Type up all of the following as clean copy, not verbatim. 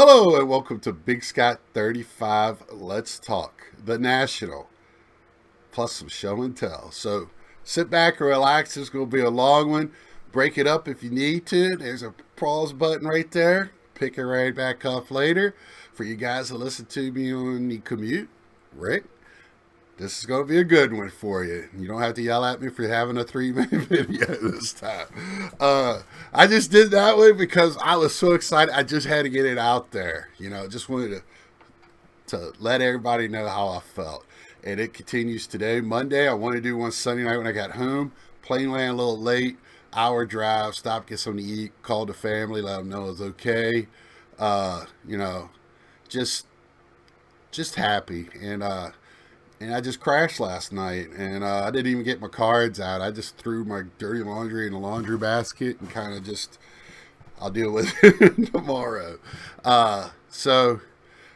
Hello and welcome to Big Scott 35 Let's Talk, the National, plus some show and tell. So sit back and relax. This is going to be a long one. Break it up if you need to. There's a pause button right there. Pick it right back up later. For you guys to listen to me on the commute, Rick, this is going to be a good one for you. You don't have to yell at me for having a 3 minute video this time. I just did that one because I was so excited. I just had to get it out there. Just wanted to let everybody know how I felt. And it continues today. Monday, I wanted to do one Sunday night when I got home. Plane land a little late, hour drive, stop, get something to eat, call the family, let them know it's okay. Uh, you know, just just happy. And I just crashed last night, and I didn't even get my cards out. I just threw my dirty laundry in a laundry basket and kind of just, I'll deal with it tomorrow. So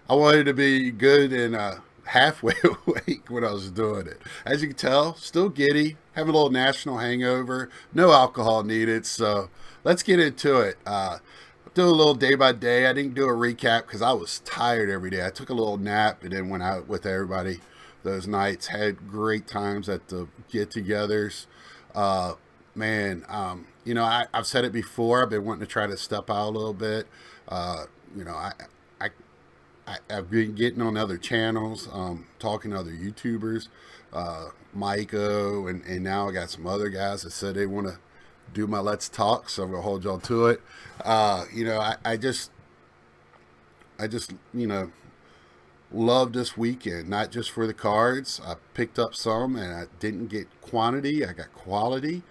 I wanted to be good and halfway awake when I was doing it. As you can tell, still giddy, have a little national hangover, no alcohol needed. So let's get into it. Do a little day by day. I didn't do a recap because I was tired every day. I took a little nap and then went out with everybody those nights. Had great times at the get-togethers. Uh, I've said it before. I've been wanting to try to step out a little bit. Uh, you know, I, I've been getting on other channels, talking to other YouTubers, Maiko, and now I got some other guys that said they want to do my Let's Talk, so I'm gonna hold y'all to it. I just love this weekend, not just for the cards. I picked up some, and I didn't get quantity. I got quality.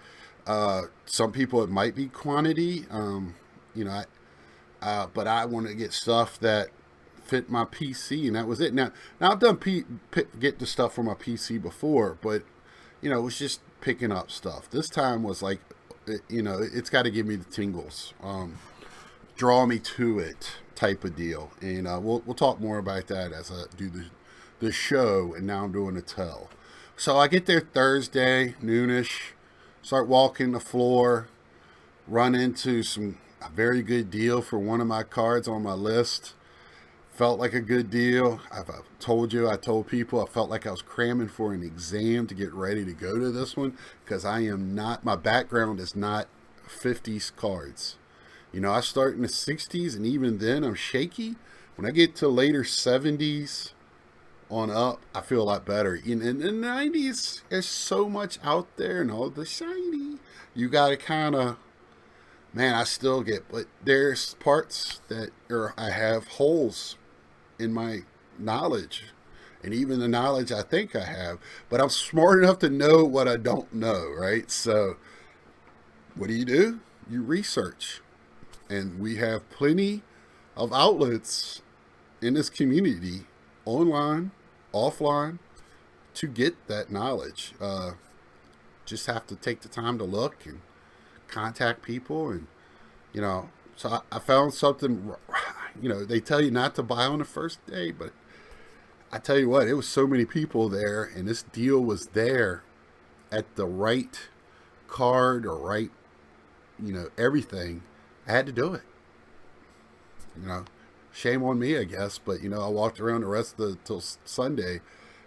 Some people it might be quantity. You know, but I want to get stuff that fit my PC, and that was it. Now I've done get the stuff for my PC before, but it was just picking up stuff. This time was like, it's got to give me the tingles, draw me to it type of deal, and we'll talk more about that as I do the show. And now I'm doing the tell. So I get there Thursday noonish, start walking the floor, run into a very good deal for one of my cards on my list. Felt like a good deal. I told people I felt like I was cramming for an exam to get ready to go to this one because my background is not 50s cards. I start in the 60s, and even then I'm shaky. When I get to later 70s on up, I feel a lot better. In the 90s, there's so much out there and all the shiny. You got to kind of, man, I still get, but there's parts I have holes in my knowledge, and even the knowledge I think I have, but I'm smart enough to know what I don't know, right? So what do? You research, and we have plenty of outlets in this community, online, offline, to get that knowledge. Just have to take the time to look and contact people, and so I found something. They tell you not to buy on the first day, but I tell you what, it was so many people there, and this deal was there at the right card or right, everything. I had to do it. You know, Shame on me, I guess, but I walked around the rest of till Sunday,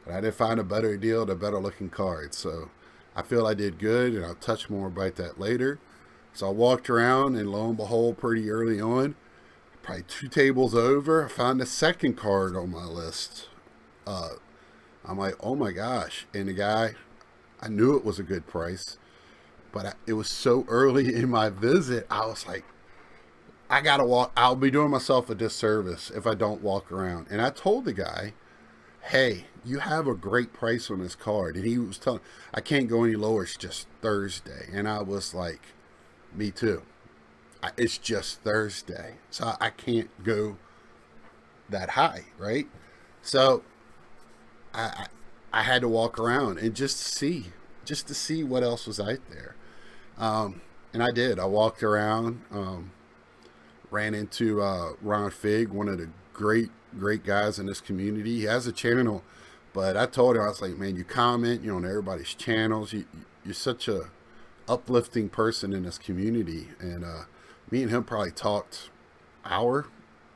and I didn't find a better deal, and a better looking card. So I feel I did good, and I'll touch more about that later. So I walked around, and lo and behold, pretty early on, probably two tables over, I found the second card on my list. Uh, I'm like, oh my gosh. And the guy, I knew it was a good price, but it was so early in my visit, I was like, I gotta walk. I'll be doing myself a disservice if I don't walk around. And I told the guy, hey, you have a great price on this card. And he was telling, I can't go any lower. It's just Thursday. And I was like, me too. It's just Thursday. So I can't go that high, right? So I, I had to walk around and just to see what else was out there. And I did. I walked around, ran into Ron Fig, one of the great guys in this community. He has a channel, but I told him, I was like, man, you comment, you're on everybody's channels. You're such a uplifting person in this community. And me and him probably talked hour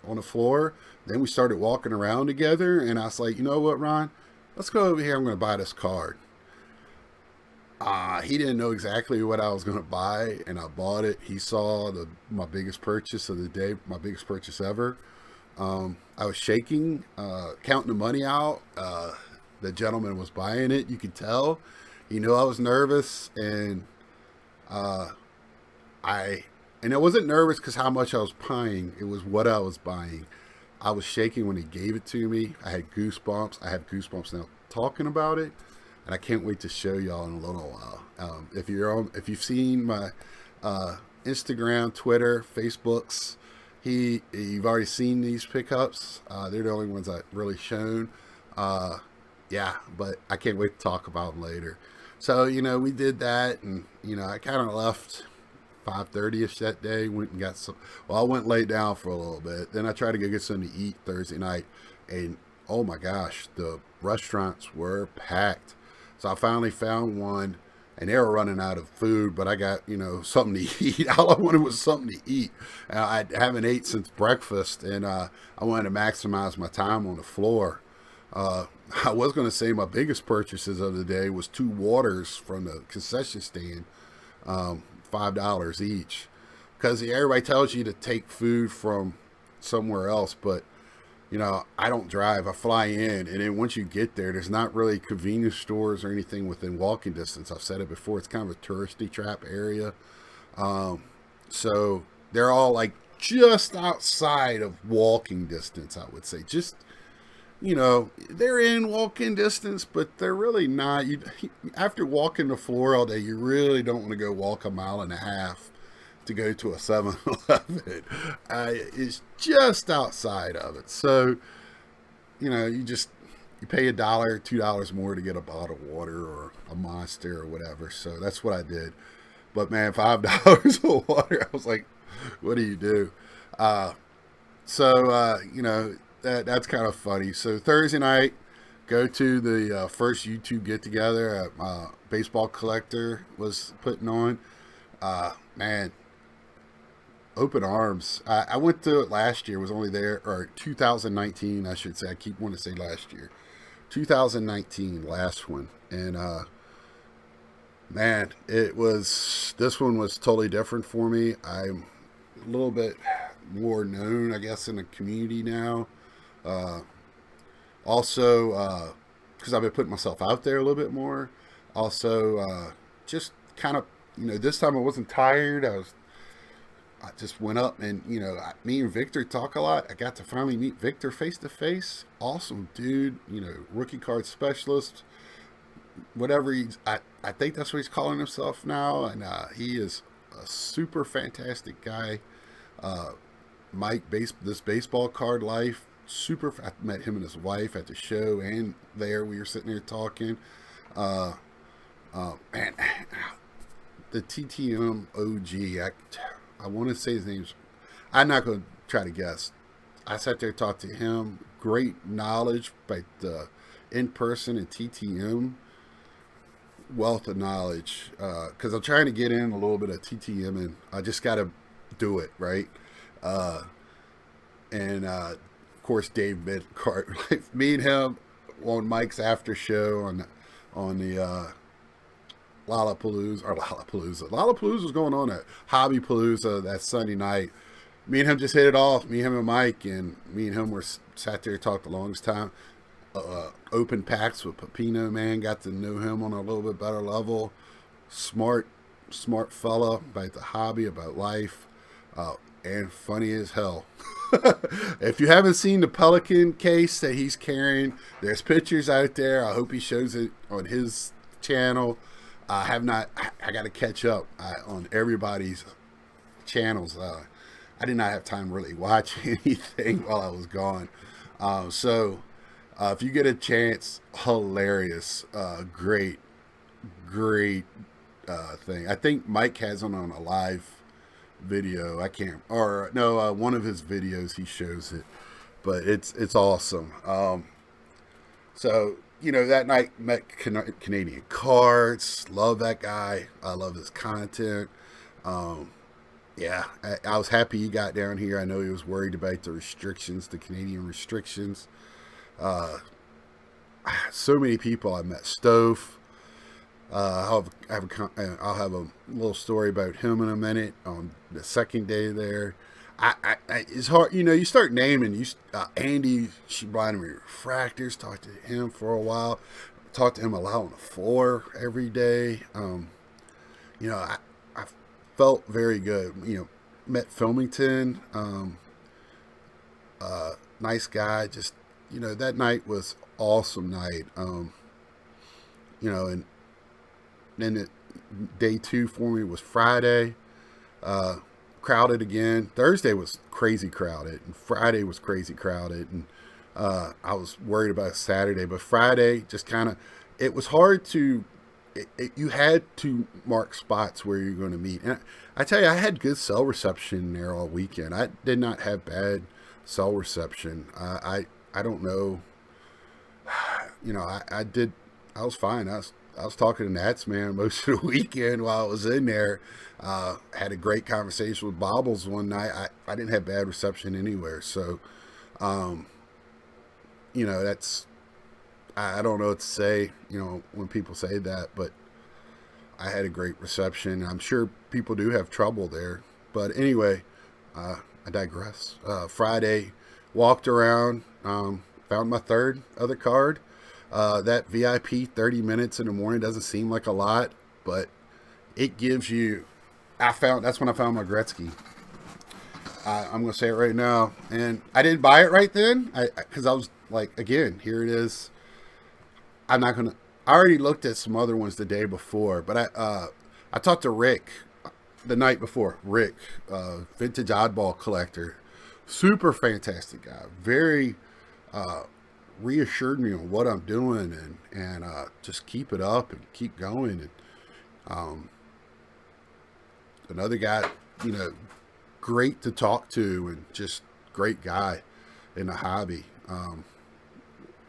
on the floor. Then we started walking around together, and I was like, you know what, Ron? Let's go over here. I'm going to buy this card. He didn't know exactly what I was going to buy, and I bought it. He saw my biggest purchase of the day, my biggest purchase ever. I was shaking, counting the money out. The gentleman was buying it. You could tell. He knew I was nervous, and I wasn't nervous because how much I was buying. It was what I was buying. I was shaking when he gave it to me. I had goosebumps. I have goosebumps now talking about it, and I can't wait to show y'all in a little while. If you've seen my Instagram, Twitter, Facebooks, you've already seen these pickups. They're the only ones I've really shown. Yeah, but I can't wait to talk about them later. So, we did that, and, I kind of left 5:30ish that day, went and got some, I went and laid down for a little bit. Then I tried to go get something to eat Thursday night, and oh my gosh, the restaurants were packed. So I finally found one, and they were running out of food, but I got, something to eat. All I wanted was something to eat. I haven't ate since breakfast, and I wanted to maximize my time on the floor. I was going to say my biggest purchases of the day was 2 waters from the concession stand, $5 each. Because everybody tells you to take food from somewhere else, but I don't drive. I fly in, and then once you get there, there's not really convenience stores or anything within walking distance. I've said it before. It's kind of a touristy trap area. So they're all like just outside of walking distance, I would say. Just, they're in walking distance, but they're really not. After walking the floor all day, you really don't want to go walk a mile and a half to go to a 7-Eleven. It's just outside of it. So, you pay $1, $2 more to get a bottle of water or a Monster or whatever. So that's what I did. But man, $5 of water, I was like, what do you do? That's kind of funny. So Thursday night, go to the first YouTube get together Baseball Collector was putting on. Man, open arms. I went to it last year, was only there, or 2019, I should say. I keep wanting to say last year. 2019, last one. And, man, this one was totally different for me. I'm a little bit more known, I guess, in the community now. Also, because I've been putting myself out there a little bit more. Also, just kind of, this time I wasn't tired. I just went up and, me and Victor talk a lot. I got to finally meet Victor face to face. Awesome dude, rookie card specialist, whatever I think that's what he's calling himself now. And he is a super fantastic guy. Mike, this baseball card life, super. I met him and his wife at the show, and we were sitting there talking. Man, the TTM OG, I want to say his name's, I'm not going to try to guess. I sat there and talked to him. Great knowledge, but in person and TTM, wealth of knowledge. Because I'm trying to get in a little bit of TTM, and I just got to do it, right? And of course, Dave Midcart. Me and him on Mike's after show on the Lollapalooza. Lollapalooza was going on at Hobbypalooza that Sunday night. Me and him just hit it off. Me, him, and Mike, and me and him sat there and talked the longest time. Open packs with Pepino, man. Got to know him on a little bit better level. Smart fella about the hobby, about life, and funny as hell. If you haven't seen the Pelican case that he's carrying, there's pictures out there. I hope he shows it on his channel. I have not. I got to catch up on everybody's channels. I did not have time to really watch anything while I was gone. So if you get a chance, hilarious, great thing. I think Mike has it on a live video. One of his videos he shows it, but it's awesome. So that night met Canadian Cards. Love that guy. I love his content. Yeah, I was happy he got down here. I know he was worried about the restrictions, the Canadian restrictions. Uh, so many people I met. Stove. I'll have a little story about him in a minute. On the second day there, it's hard. You know, you start naming. Andy, she blinded me refractors. Talked to him for a while. Talked to him a lot on the floor every day. You know, I felt very good. You know, met Filmington. Nice guy. Just, you know, that night was awesome night. You know, and then day two for me was Friday. Uh, Crowded again. Thursday was crazy crowded, and Friday was crazy crowded, and I was worried about Saturday, but Friday just kind of, it was hard to. You had to mark spots where you're going to meet, and I tell you, I had good cell reception there all weekend. I did not have bad cell reception. I don't know. You know, I did. I was fine. I was talking to Nats man most of the weekend while I was in there. Had a great conversation with Bobbles one night. I didn't have bad reception anywhere. So, you know, I don't know what to say, you know, when people say that, but I had a great reception. I'm sure people do have trouble there. But anyway, I digress. Friday, walked around, found my third other card. That VIP 30 minutes in the morning doesn't seem like a lot, but it gives you. That's when I found my Gretzky. I'm going to say it right now. And I didn't buy it right then because I was like, again, here it is. I'm not going to. I already looked at some other ones the day before, but I talked to Rick the night before. Rick, vintage oddball collector, super fantastic guy, very reassured me on what I'm doing, and just keep it up and keep going. And another guy, you know, great to talk to and just great guy in the hobby.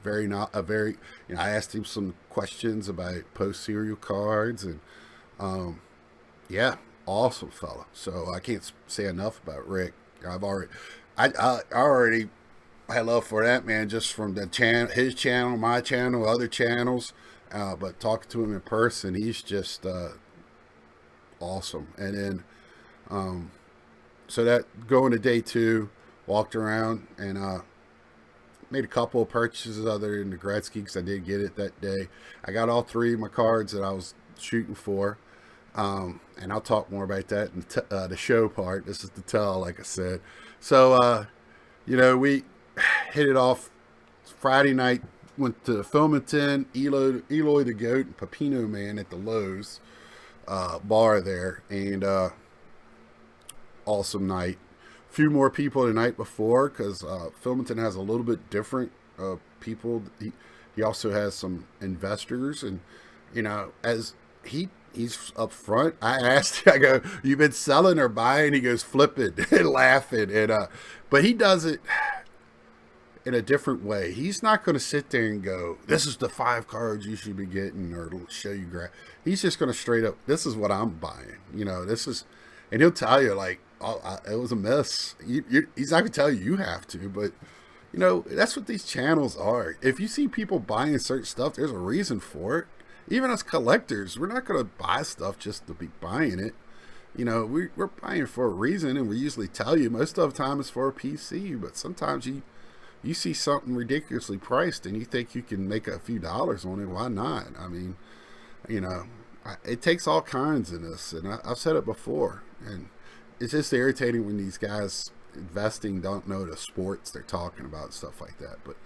Very not a very, you know, I asked him some questions about post serial cards, and yeah, awesome fella. So I can't say enough about Rick. I already had love for that man just from the his channel, my channel, other channels. But talking to him in person, he's just awesome. And then, so that going to day two, walked around and made a couple of purchases other than the Gretzky because I did get it that day. I got all three of my cards that I was shooting for. And I'll talk more about that in the show part. This is the tell, like I said. So, you know, we hit it off Friday night, went to Filmington, Eloy the Goat, and Pepino Man at the Lowe's bar there. And awesome night. A few more people the night before because Filmington has a little bit different people. He also has some investors, and you know, as he's up front. I asked, I go, "You been selling or buying?" He goes, "Flipping," and laughing, and but he does it in a different way. He's not going to sit there and go, "This is the 5 cards you should be getting," or show you He's just going to straight up, "This is what I'm buying." You know, this is, and he'll tell you like, "Oh, it was a miss." He's not going to tell you have to, but you know, that's what these channels are. If you see people buying certain stuff, there's a reason for it. Even as collectors, we're not going to buy stuff just to be buying it. You know, we're buying for a reason, and we usually tell you most of the time it's for a PC, but sometimes you see something ridiculously priced and you think you can make a few dollars on it. Why not? I mean, you know, it takes all kinds in this, and I've said it before, and it's just irritating when these guys investing don't know the sports they're talking about and stuff like that. But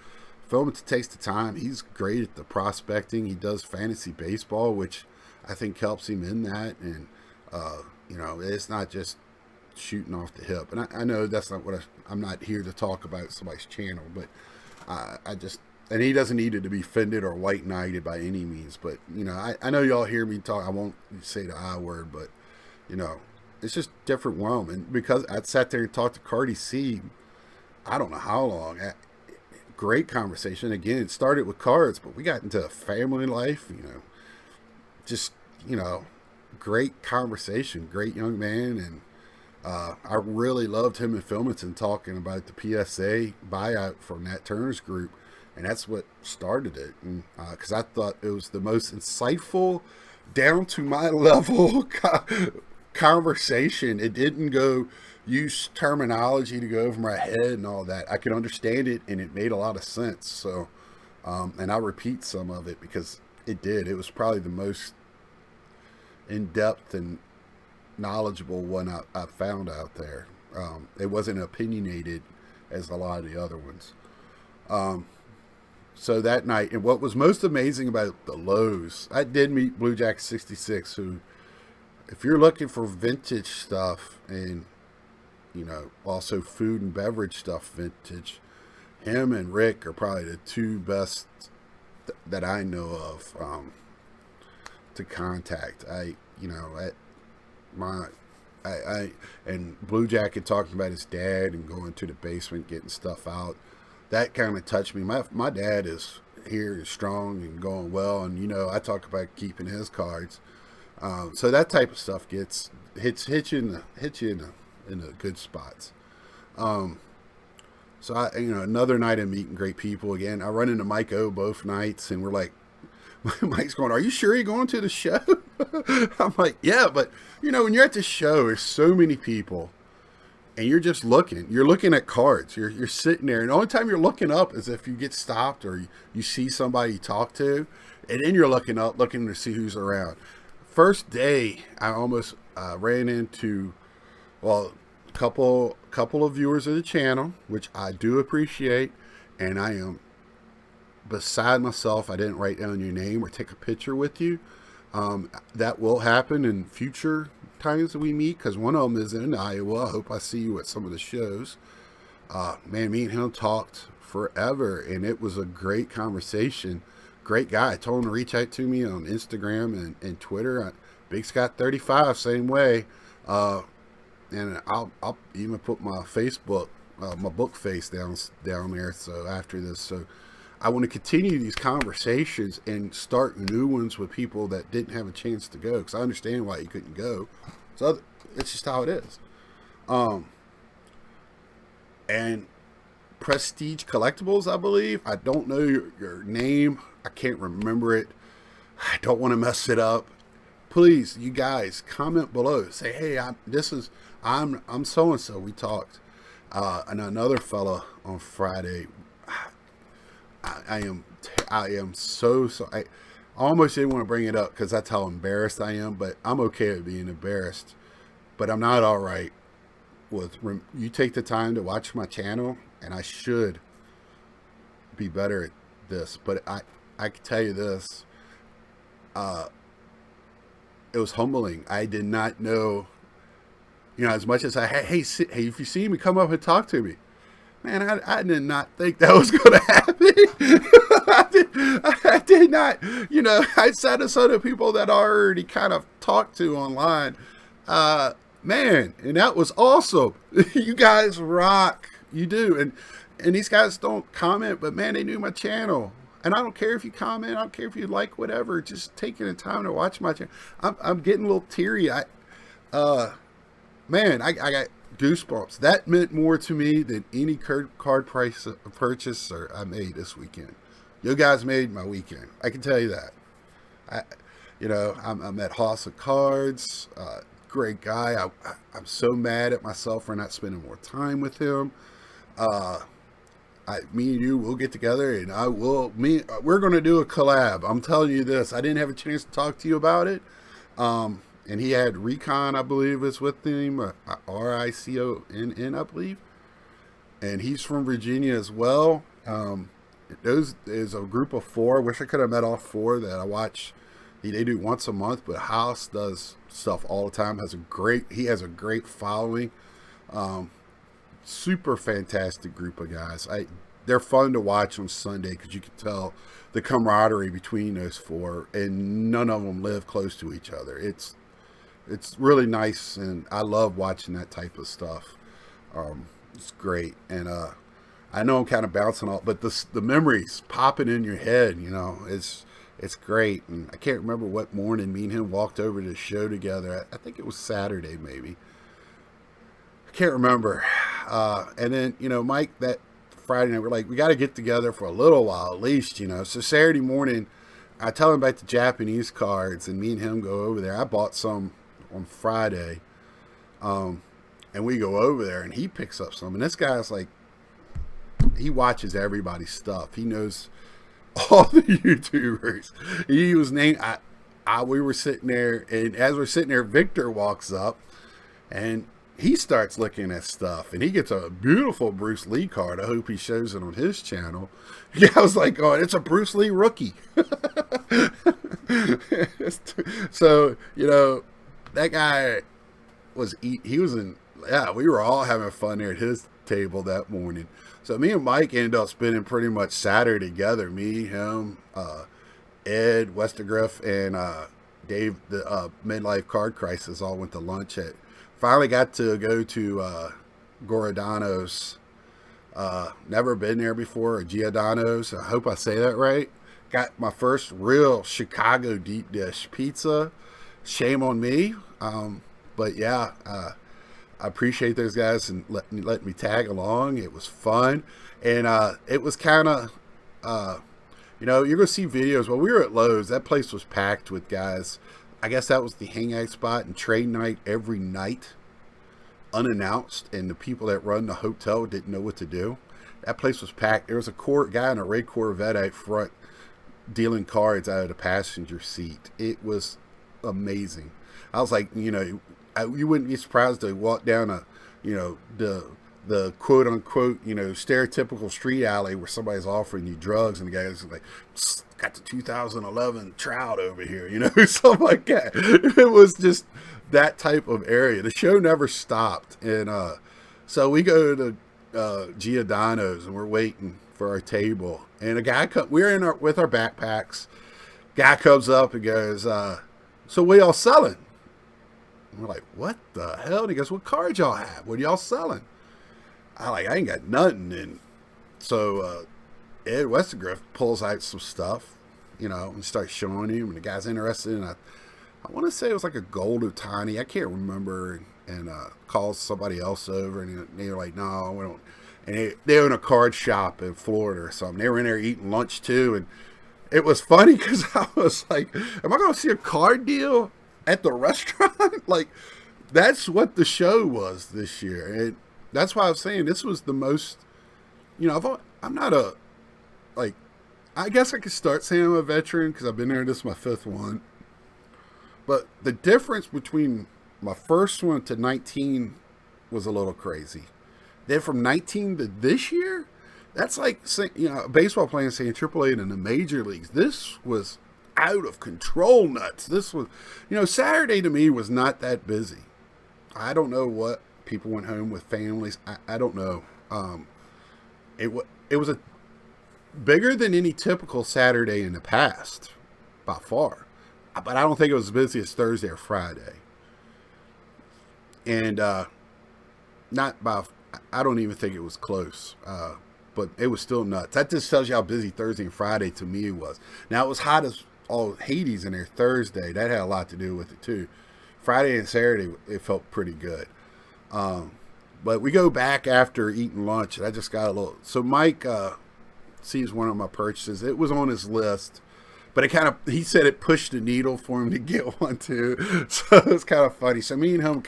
Filmington takes the time. He's great at the prospecting. He does fantasy baseball, which I think helps him in that. And you know, it's not just shooting off the hip. And I know that's not what I'm not here to talk about somebody's channel, but I just, and he doesn't need it to be fended or white knighted by any means. But you know, I know y'all hear me talk. I won't say the I word, but you know, it's just different realm. And because I sat there and talked to Cardi C, I don't know how long. Great conversation. Again, it started with cards, but we got into family life, you know, just, you know, great conversation, great young man. And I really loved him and Philmanton talking about the PSA buyout from Nat Turner's group, and that's what started it. And because I thought it was the most insightful, down to my level conversation. It didn't go use terminology to go over my head and all that. I could understand it, and it made a lot of sense. So, and I'll repeat some of it because it did. It was probably the most in depth and knowledgeable one I found out there. It wasn't opinionated as a lot of the other ones. So that night, and what was most amazing about the Lowe's, I did meet Blue Jack 66, who, if you're looking for vintage stuff and, you know, also food and beverage stuff vintage, him and Rick are probably the two best that I know of to contact. And Blue Jacket talking about his dad and going to the basement getting stuff out. That kind of touched me. My dad is here and strong and going well, and you know I talk about keeping his cards. So that type of stuff hits you in the good spots. So another night of meeting great people again. I run into Mike O both nights, and we're like, Mike's going, "Are you sure you're going to the show?" I'm like, "Yeah," but when you're at the show, there's so many people, and you're just looking. You're looking at cards. You're sitting there, and the only time you're looking up is if you get stopped or you see somebody you talk to, and then you're looking up, looking to see who's around. First day, I almost ran into, well, a couple of viewers of the channel, which I do appreciate, and I am beside myself. I didn't write down your name or take a picture with you. That will happen in future times that we meet, because one of them is in Iowa. I hope I see you at some of the shows. Man, me and him talked forever, and it was a great conversation. Great guy. I told him to reach out to me on Instagram and Twitter. Big Scott 35, same way. And I'll even put my Facebook, my book face down there. So after this, so I want to continue these conversations and start new ones with people that didn't have a chance to go, because I understand why you couldn't go. So it's just how it is. And Prestige Collectibles, I believe. I don't know your name. I can't remember it. I don't want to mess it up. Please, you guys, comment below. Say, hey, I'm so and so. We talked. And another fella on Friday. I am so. I almost didn't want to bring it up because that's how embarrassed I am. But I'm okay with being embarrassed. But I'm not all right with. You take the time to watch my channel, and I should be better at this. But I can tell you this. It was humbling. I did not know. As much as hey, if you see me, come up and talk to me. Man, I did not think that was going to happen. I did not. I said to some of the people that I already kind of talked to online. Man, and that was awesome. You guys rock. You do. And these guys don't comment, but man, they knew my channel. And I don't care if you comment. I don't care if you like whatever. Just taking the time to watch my channel. I'm getting a little teary. Man, I got goosebumps. That meant more to me than any card price purchase I made this weekend. You guys made my weekend. I can tell you that. I'm at House of Cards. Great guy. I'm so mad at myself for not spending more time with him. Me and you will get together, and we're going to do a collab. I'm telling you this. I didn't have a chance to talk to you about it. And he had Recon, I believe, is with him, RICONN, I believe. And he's from Virginia as well. Those is a group of 4. Wish I could have met all 4 that I watch. They do once a month, but House does stuff all the time. He has a great following. Super fantastic group of guys. They're fun to watch on Sunday because you can tell the camaraderie between those 4, and none of them live close to each other. It's really nice, and I love watching that type of stuff. It's great, and I know I'm kind of bouncing off, but the memories popping in your head, it's great. And I can't remember what morning me and him walked over to the show together. I think it was Saturday, maybe. can't remember. And then, Mike, that Friday night, we're like, we got to get together for a little while at least, So Saturday morning, I tell him about the Japanese cards, and me and him go over there. I bought some on Friday, and we go over there, and he picks up some. And this guy's like, he watches everybody's stuff. He knows all the YouTubers. He was named. We were sitting there, and as we're sitting there, Victor walks up, and he starts looking at stuff, and he gets a beautiful Bruce Lee card. I hope he shows it on his channel. Yeah, I was like, oh, it's a Bruce Lee rookie. So, that guy he was in, yeah, we were all having fun there at his table that morning. So me and Mike ended up spending pretty much Saturday together. Me, him, Ed Westergriff, and Dave, the Midlife Card Crisis, all went to lunch at. Finally got to go to Giordano's. Never been there before, or Giordano's. I hope I say that right. Got my first real Chicago deep dish pizza. Shame on me. But yeah, I appreciate those guys and let me tag along. It was fun. And it was kind of, you're going to see videos. Well, we were at Lowe's. That place was packed with guys. I guess that was the hangout spot and trade night every night, unannounced, and the people that run the hotel didn't know what to do. That place was packed. There was a guy in a red Corvette out front dealing cards out of the passenger seat. It was amazing. I was like, you wouldn't be surprised to walk down the quote unquote, stereotypical street alley where somebody's offering you drugs, and the guy's like, got the 2011 Trout over here, something like that. It was just that type of area. The show never stopped. And so we go to Giordano's, and we're waiting for our table. And a guy we're with our backpacks. Guy comes up and goes, so what y'all selling? And we're like, what the hell? And he goes, what cards y'all have? What are y'all selling? I ain't got nothing. And so Ed Westergriff pulls out some stuff, and starts showing him, and the guy's interested in I want to say it was like a gold Otani. I can't remember. And calls somebody else over, and they're like, no, we don't. And they're in a card shop in Florida or something. They were in there eating lunch too. And it was funny because I was like, am I going to see a card deal at the restaurant? Like, that's what the show was this year. And that's why I was saying this was the most, I'm not I guess I could start saying I'm a veteran because I've been there. This is my 5th one. But the difference between my first one to 19 was a little crazy. Then from 19 to this year, that's like, a baseball player saying AAA in the major leagues. This was out of control nuts. This was, Saturday to me was not that busy. I don't know what people went home with families. I don't know. It was a bigger than any typical Saturday in the past, by far. But I don't think it was as busy as Thursday or Friday. And I don't even think it was close. But it was still nuts. That just tells you how busy Thursday and Friday to me was. Now, it was hot as all Hades in there Thursday. That had a lot to do with it, too. Friday and Saturday, it felt pretty good. But we go back after eating lunch, and I just got a little... So Mike sees one of my purchases. It was on his list. But he said it pushed the needle for him to get one too. So it's kind of funny. So me and him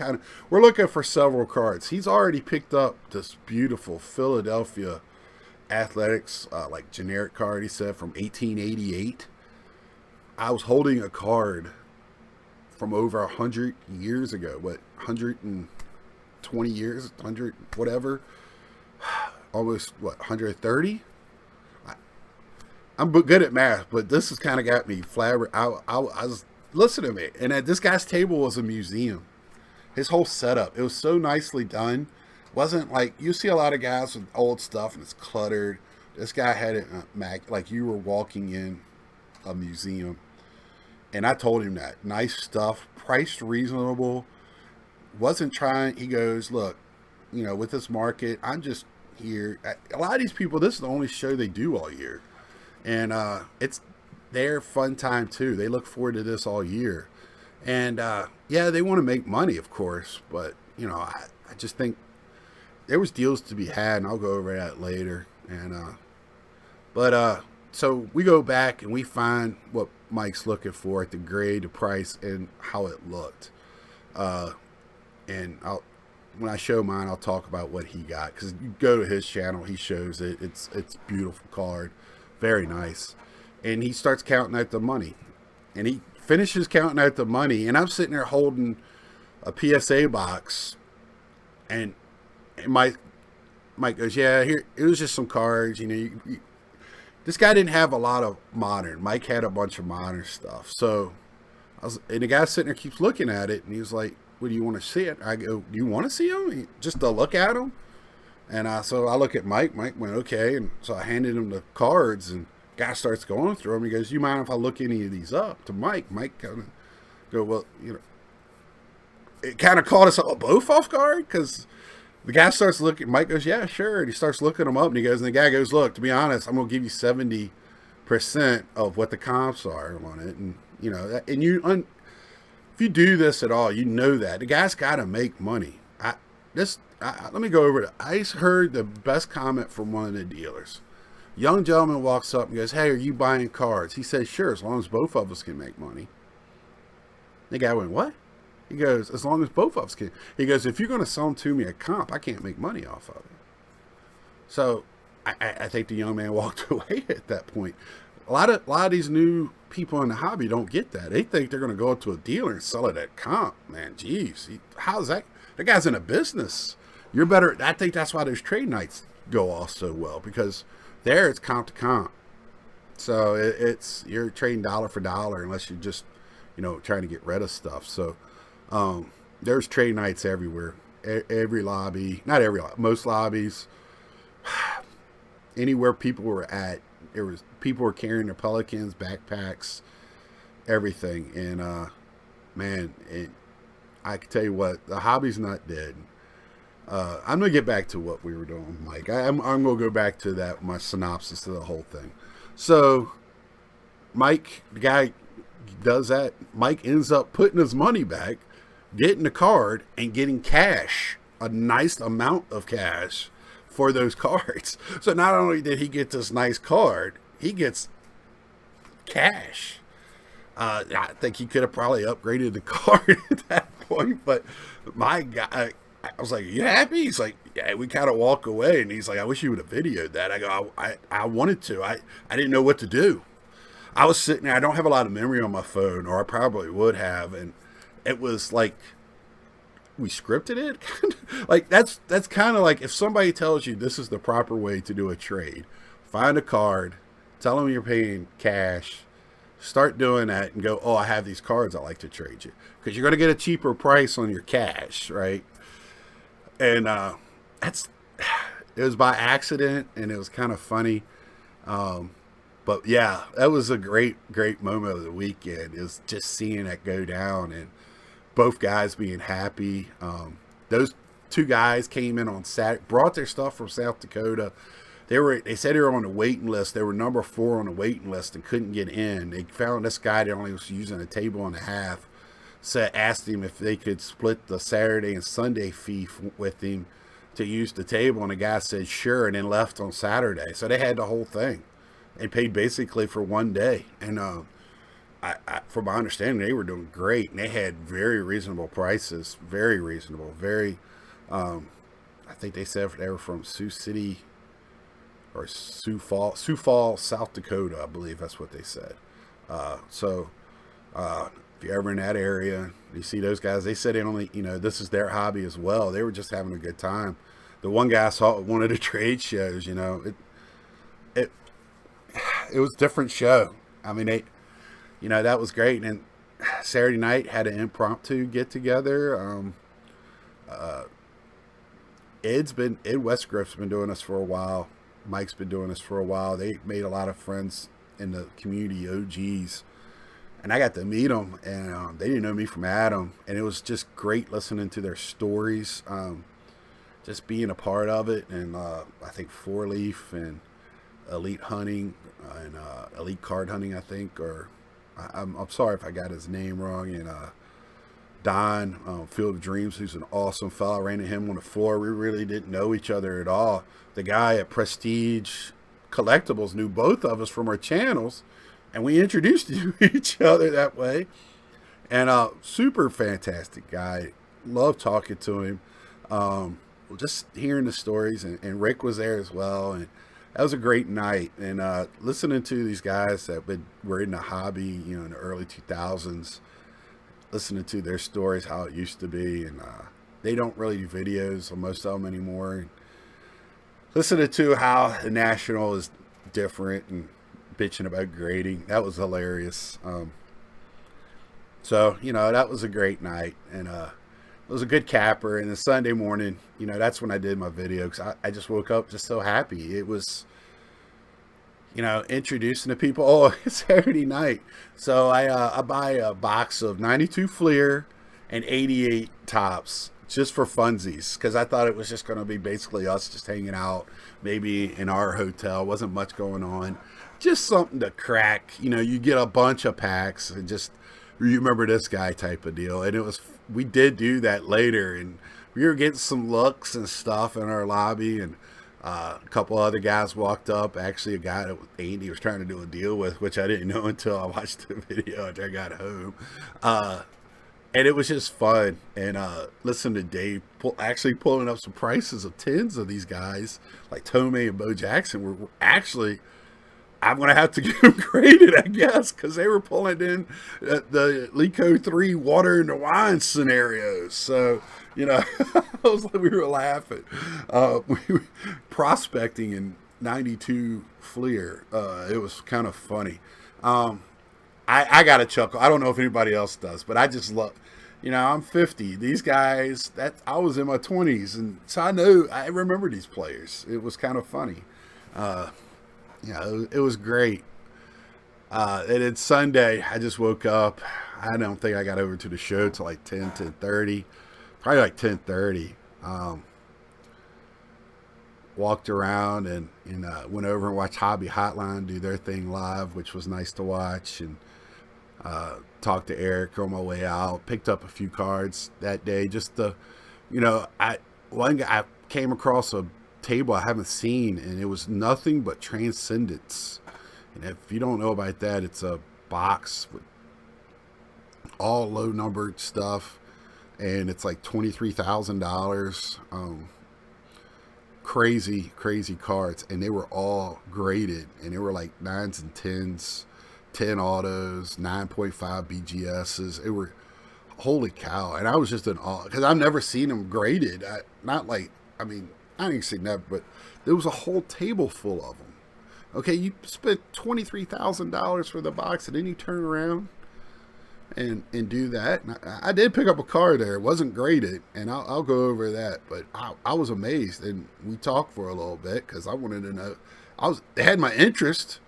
we're looking for several cards. He's already picked up this beautiful Philadelphia Athletics, generic card, he said, from 1888. I was holding a card from over 100 years ago. 120 years, 100, whatever. Almost, 130? I'm good at math, but this has kind of got me flabbergasted. I was listening to me, and at this guy's table was a museum. His whole setup, it was so nicely done. Wasn't like you see a lot of guys with old stuff and it's cluttered. This guy had it like you were walking in a museum. And I told him that nice stuff, priced reasonable. Wasn't trying. He goes, look, with this market, I'm just here. A lot of these people, this is the only show they do all year. And it's their fun time, too. They look forward to this all year. And, they want to make money, of course. But, I just think there was deals to be had, and I'll go over that later. And but so we go back and we find what Mike's looking for at the grade, the price, and how it looked. Uh, and when I show mine, I'll talk about what he got, because you go to his channel, he shows it. It's beautiful card, very nice. And he starts counting out the money, and he finishes counting out the money, and I'm sitting there holding a PSA box, and Mike goes, "Yeah, here it was just some cards, you know." This guy didn't have a lot of modern. Mike had a bunch of modern stuff, so and the guy sitting there keeps looking at it, and he was like, "What, do you want to see it?" I go, "Do you want to see them? Just to look at them?" And so I look at Mike. Mike went, "Okay," and so I handed him the cards, and the guy starts going through them. He goes, "You mind if I look any of these up?" To Mike. Mike kind of go, "Well, you know," it kind of caught us both off guard, because the guy starts looking. Mike goes, "Yeah, sure," and he starts looking them up, and he goes, and the guy goes, "Look, to be honest, I'm gonna give you 70% of what the comps are on it," and you know, and if you do this at all, you know that the guy's got to make money. Let me go over it. I heard the best comment from one of the dealers. Young gentleman walks up and goes, "Hey, are you buying cards?" He says, "Sure, as long as both of us can make money." The guy went, "What?" He goes, "As long as both of us can." He goes, "If you're going to sell them to me at comp, I can't make money off of it." So I think the young man walked away at that point. A lot of these new people in the hobby don't get that. They think they're going to go up to a dealer and sell it at comp. Man, geez, how's that? That guy's in a business. You're better. I think that's why those trade nights go off so well, because there it's comp to comp. So it's you're trading dollar for dollar, unless you're just, you know, trying to get rid of stuff. So there's trade nights everywhere. Every lobby, not every lobby, most lobbies, anywhere people were at, people were carrying their Pelicans, backpacks, everything. And man, I can tell you what, the hobby's not dead. I'm gonna get back to what we were doing, Mike. I'm gonna go back to that, my synopsis of the whole thing. So Mike, the guy does that. Mike ends up putting his money back, getting the card, and getting cash, a nice amount of cash for those cards. So not only did he get this nice card, he gets cash. I think he could have probably upgraded the card at that point, but my guy, I was like, "You happy?" He's like, "Yeah." We kind of walk away, and he's like, "I wish you would have videoed that." I go, I wanted to. I didn't know what to do. I was sitting there. I don't have a lot of memory on my phone, or I probably would have, and it was like we scripted it. Like that's kind of like if somebody tells you this is the proper way to do a trade, find a card, tell them you're paying cash, start doing that, and go, "Oh, I have these cards I'd like to trade you," because you're going to get a cheaper price on your cash, right? And it was by accident, and it was kind of funny. But yeah, that was a great moment of the weekend, is just seeing that go down and both guys being happy. Those two guys came in on Saturday, brought their stuff from South Dakota. They said they were on the waiting list. They were number 4 on the waiting list and couldn't get in. They found this guy that only was using a table and a half. Asked him if they could split the Saturday and Sunday fee with him to use the table, and the guy said sure, and then left on Saturday. So they had the whole thing. They paid basically for one day, and from my understanding, they were doing great, and they had very reasonable prices, very reasonable, very. I think they said they were from Sioux City or Sioux Falls, South Dakota, I believe that's what they said. If you're ever in that area, you see those guys. They said they only, this is their hobby as well. They were just having a good time. The one guy I saw at one of the trade shows, it was a different show. I mean, that was great. And Saturday night had an impromptu get together. Ed Westgriff's been doing this for a while. Mike's been doing this for a while. They made a lot of friends in the community, OGs. And I got to meet them, and they didn't know me from Adam. And it was just great listening to their stories, just being a part of it. And I think Four Leaf and Elite Hunting and Elite Card Hunting, I think, or I'm sorry if I got his name wrong. And Don, Field of Dreams, who's an awesome fellow. I ran into him on the floor. We really didn't know each other at all. The guy at Prestige Collectibles knew both of us from our channels, and we introduced each other that way. And super fantastic guy. Love talking to him. Just hearing the stories, and Rick was there as well, and that was a great night. And listening to these guys that were in the hobby, in the early 2000s, listening to their stories, how it used to be, and they don't really do videos on most of them anymore. And listening to how the National is different and bitching about grading, that was hilarious. So that was a great night, and it was a good capper. And the Sunday morning, that's when I did my video, because I just woke up just so happy. It was, introducing to people. Oh, it's Saturday night. So I buy a box of 92 Fleer and 88 Tops just for funsies, because I thought it was just going to be basically us just hanging out, maybe in our hotel. Wasn't much going on. Just something to crack. You get a bunch of packs and just remember this guy type of deal. And we did do that later, and we were getting some looks and stuff in our lobby, and a couple other guys walked up. Actually, a guy that Andy was trying to do a deal with, which I didn't know until I watched the video after I got home. And it was just fun. And listen to Dave actually pulling up some prices of tins of these guys, like Tomei and Bo Jackson, were actually, I'm going to have to get them graded, I guess, because they were pulling in the Lico 3 water in the wine scenarios. So, we were laughing. We were prospecting in 92 Fleer. It was kind of funny. I got a chuckle. I don't know if anybody else does, but I just love, I'm 50. These guys, I was in my 20s, and so I remember these players. It was kind of funny. It was great. And then Sunday, I just woke up. I don't think I got over to the show till like 10:30. Probably like 10:30. Walked around and went over and watched Hobby Hotline do their thing live, which was nice to watch. And talked to Eric on my way out. Picked up a few cards that day. Just I came across a table I haven't seen, and it was nothing but Transcendence. And if you don't know about that, it's a box with all low numbered stuff, and it's like $23,000. Crazy cards, and they were all graded, and they were like 9s and 10s, 10 autos, 9.5 BGSs. It were, holy cow. And I was just in awe, because I've never seen them graded. I didn't see that, but there was a whole table full of them. Okay, you spent $23,000 for the box, and then you turn around and do that. And I did pick up a card there. It wasn't graded, and I'll go over that. But I was amazed, and we talked for a little bit, because I wanted to know. They had my interest,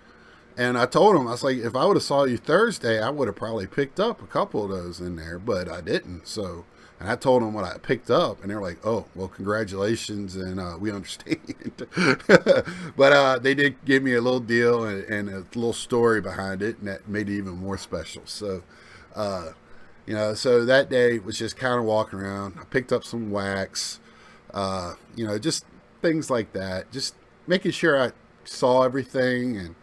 and I told them, I was like, if I would have saw you Thursday, I would have probably picked up a couple of those in there, but I didn't. So. And I told them what I picked up, and they were like, oh, well, congratulations, and we understand. But they did give me a little deal and a little story behind it, and that made it even more special. So, so that day was just kind of walking around. I picked up some wax, just things like that. Just making sure I saw everything and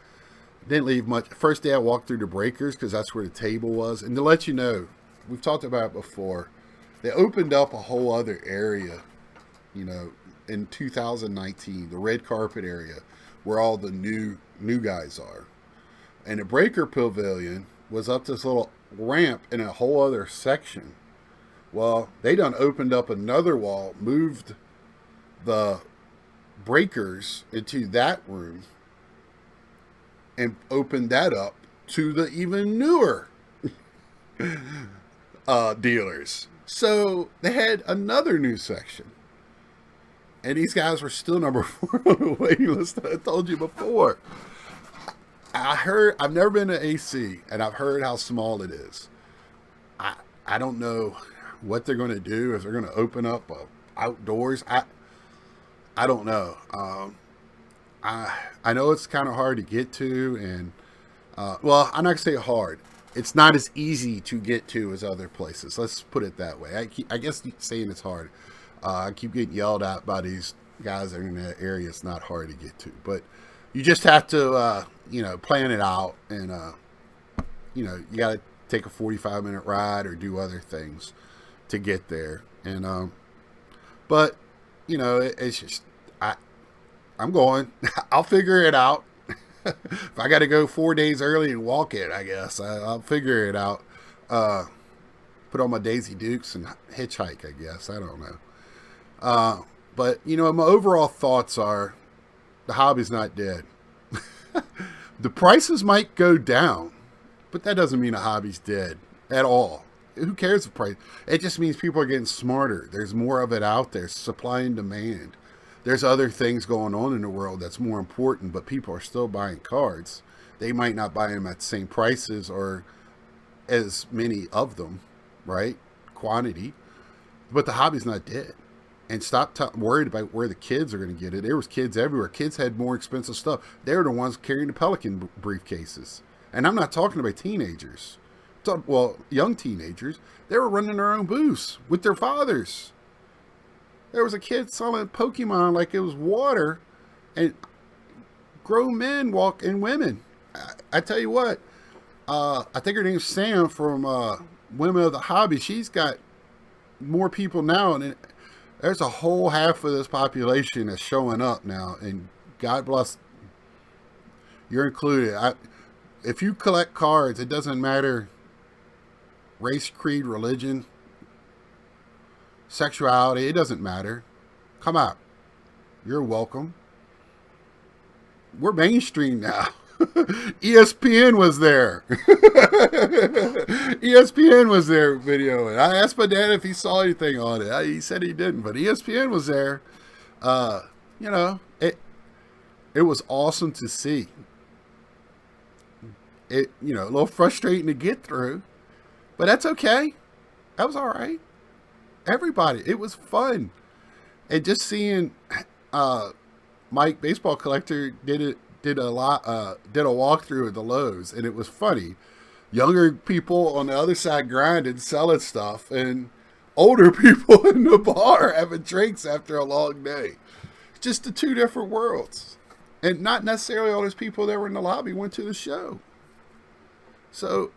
didn't leave much. First day I walked through the breakers, because that's where the table was. And to let you know, we've talked about it before, they opened up a whole other area, in 2019, the red carpet area, where all the new guys are. And the breaker pavilion was up this little ramp in a whole other section. Well, they done opened up another wall, moved the breakers into that room, and opened that up to the even newer dealers. So they had another new section, and these guys were still number 4 on the waiting list that I told you before. I've never been to AC, and I've heard how small it is. I don't know what they're going to do, if they're going to open up outdoors. I don't know. I know it's kind of hard to get to, and I'm not going to say hard. it's not as easy to get to as other places. Let's put it that way. I guess saying it's hard. I keep getting yelled at by these guys that are in that area. It's not hard to get to, but you just have to, plan it out, and you got to take a 45-minute ride or do other things to get there. And but it's just I'm going. I'll figure it out. If I got to go 4 days early and walk it, I guess I'll figure it out. Put on my Daisy Dukes and hitchhike, I guess. I don't know. But my overall thoughts are the hobby's not dead. The prices might go down, but that doesn't mean a hobby's dead at all. Who cares the price? It just means people are getting smarter. There's more of it out there, supply and demand. There's other things going on in the world that's more important, but people are still buying cards. They might not buy them at the same prices or as many of them, right? Quantity. But the hobby's not dead. And stop worried about where the kids are going to get it. There was kids everywhere. Kids had more expensive stuff. They were the ones carrying the Pelican briefcases. And I'm not talking about teenagers. Well, young teenagers. They were running their own booths with their fathers. There was a kid selling Pokemon like it was water, and grown men walk and women. I tell you what, I think her name's Sam from Women of the Hobby. She's got more people now, and there's a whole half of this population that's showing up now, and God bless, you're included. If you collect cards, it doesn't matter race, creed, religion, sexuality, it doesn't matter. Come out. You're welcome. We're mainstream now. ESPN was there. ESPN was there videoing. I asked my dad if he saw anything on it. He said he didn't, but ESPN was there. It was awesome to see. It, a little frustrating to get through, but that's okay. That was all right. Everybody, it was fun. And just seeing Mike Baseball Collector did a walkthrough of the Lowe's, and it was funny. Younger people on the other side grinding, selling stuff, and older people in the bar having drinks after a long day. Just the two different worlds. And not necessarily all those people that were in the lobby went to the show. So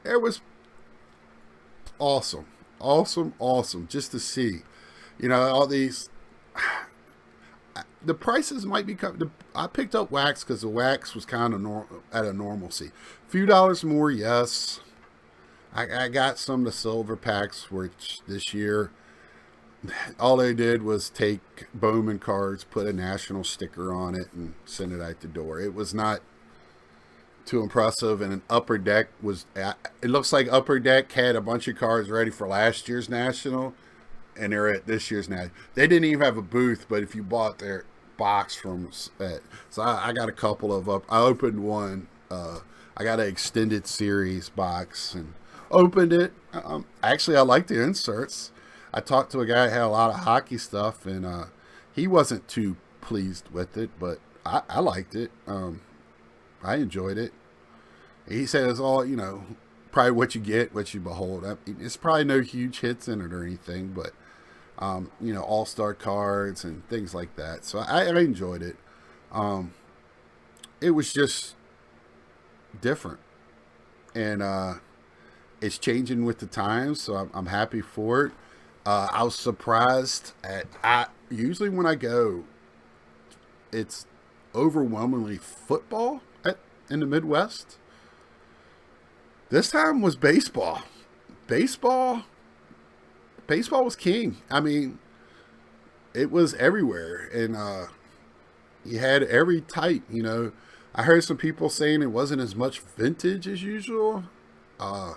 it was awesome. Awesome just to see, all these. The prices might be I picked up wax because the wax was kind of at a normalcy. A few dollars more, yes. I got some of the silver packs, which this year all they did was take Bowman cards, put a national sticker on it, and send it out the door. It was not too impressive. And an Upper Deck was, it looks like Upper Deck had a bunch of cards ready for last year's national, and they're at this year's national. They didn't even have a booth, but if you bought their box from it, so I got a couple of I opened one. I got an extended series box and opened it. Actually, I like the inserts. I talked to a guy that had a lot of hockey stuff, and he wasn't too pleased with it, but I liked it. I enjoyed it. He said it's all, probably what you get, what you behold. It's probably no huge hits in it or anything, but, all-star cards and things like that. So I enjoyed it. It was just different. And it's changing with the times, so I'm happy for it. I was surprised usually when I go, it's overwhelmingly football in the Midwest. This time was baseball. Baseball was king. I mean, it was everywhere, and you had every type. I heard some people saying it wasn't as much vintage as usual. I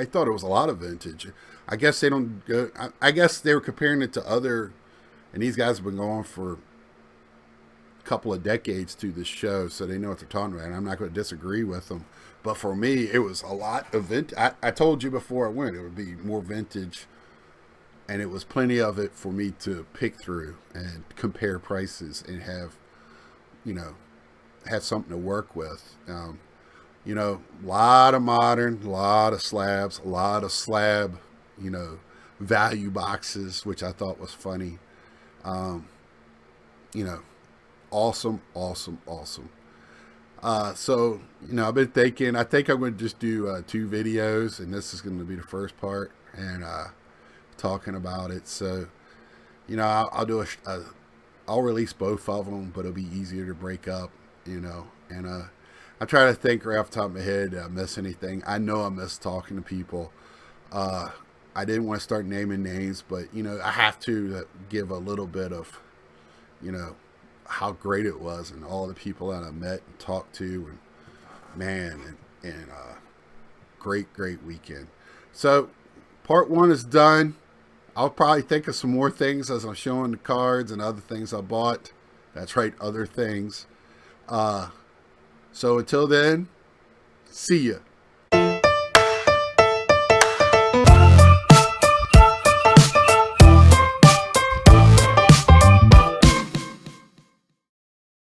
thought it was a lot of vintage. I guess they don't go. I guess they were comparing it to other, and these guys have been going for a couple of decades to this show, so they know what they're talking about. And I'm not going to disagree with them. But for me, it was a lot of vintage. I told you before I went, it would be more vintage, and it was plenty of it for me to pick through and compare prices and have something to work with. You know, a lot of modern, a lot of slabs, a lot of slab, you know, value boxes, which I thought was funny. Um, you know, awesome, awesome, awesome. So, you know, I've been thinking, I think I'm going to just do 2 videos, and this is going to be the first part, and talking about it. So, you know, I'll do I'll release both of them, but it'll be easier to break up, you know. And I'm trying to think right off the top of my head, did I miss anything? I know I miss talking to people. Uh, I didn't want to start naming names, but, you know, I have to give a little bit of, you know, how great it was and all the people that I met and talked to, and man, and great, great weekend. So part 1 is done. I'll probably think of some more things as I'm showing the cards and other things I bought. That's right, other things. So until then, see ya.